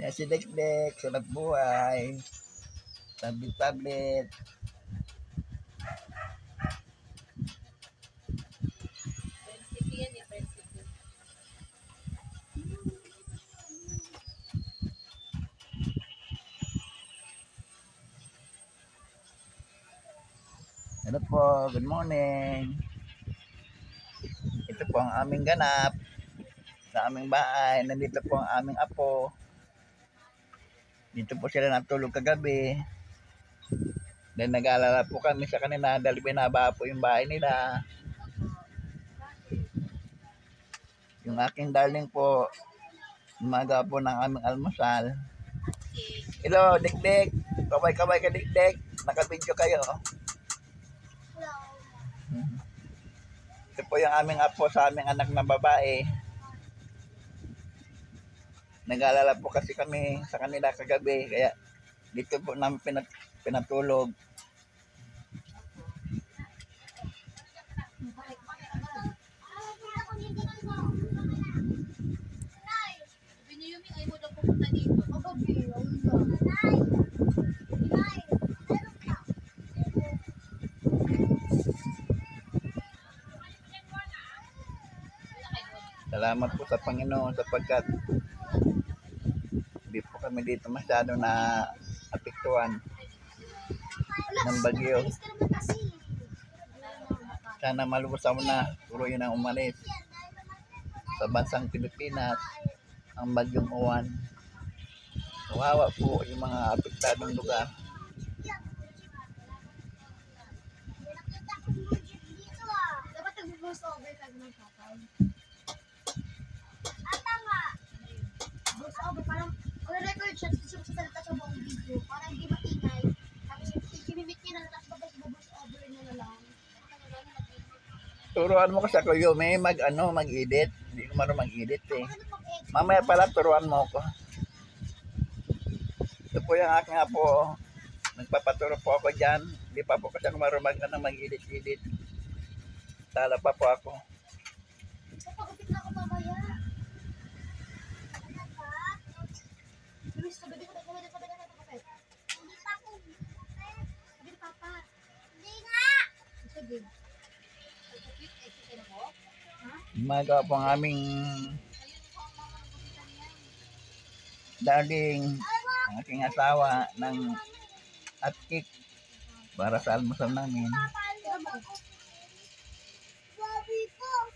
Yan si Dekdek, sunod buhay. Tablet. Hello po, good morning. Ito po ang aming ganap sa aming bahay. Nandito po ang aming apo. Dito po sila natulog kagabi. Then nag-aalala po kami sa kanila dahil binaba po yung bahay nila. Yung aking darling po, umaga po ng aming almusal. Hello, Dekdek. Kabay-kabay ka, Dekdek. Nakabidyo kayo. Ito po yung aming apo sa aming anak na babae. Nag-aalala po kasi kami sa kanila kagabi. Kaya dito po namin pinatulog. Salamat po sa Panginoon sapagkat hindi po kami dito masyado na apektuhan ng bagyo. Sana malusaw na, puro yun ang umalis sa bansang Pilipinas ang bagyong Uwan. Kawawa po yung mga apektadong lugar. Dapat nag-voice over ka ng tatay. Parang record siya, tapos yung salita sa buong video, para hindi maingay. Tapos i-mimit niya na, tapos babas over niya na lang. Turuan mo kasi ako yung may mag-edit. Hindi ko marunong mag-edit eh. Mamaya pala turuan mo ako. Ito po yung aking apo. Nagpapaturo po ako dyan. Hindi pa po kasi ako marunong mag-edit. Tala pa po ako. Papagupit na ako mamaya. Luis, sabi ko na sabi na kapatid. Hindi pa ako. Sabi ni Papa. Hindi nga. Sige. Umaga po ang aming darling, ang aking asawa ng atkik para sa almusal namin. Sabi ko.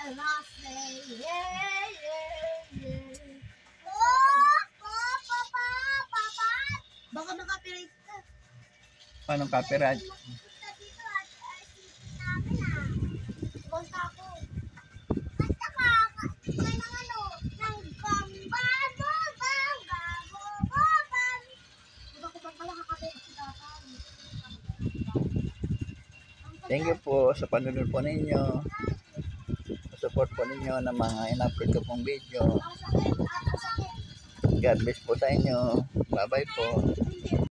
Last day, yeah. Papa. Baka makapirate ka. Paano copyright? Konta ko. Basta ka, kaya ng ng gambado. Diba ko pala kakapirate si tatay. Thank you po sa panonood po ninyo. Support po ninyo ng mga in-upload ko pong video. God bless po sa inyo. Bye-bye po.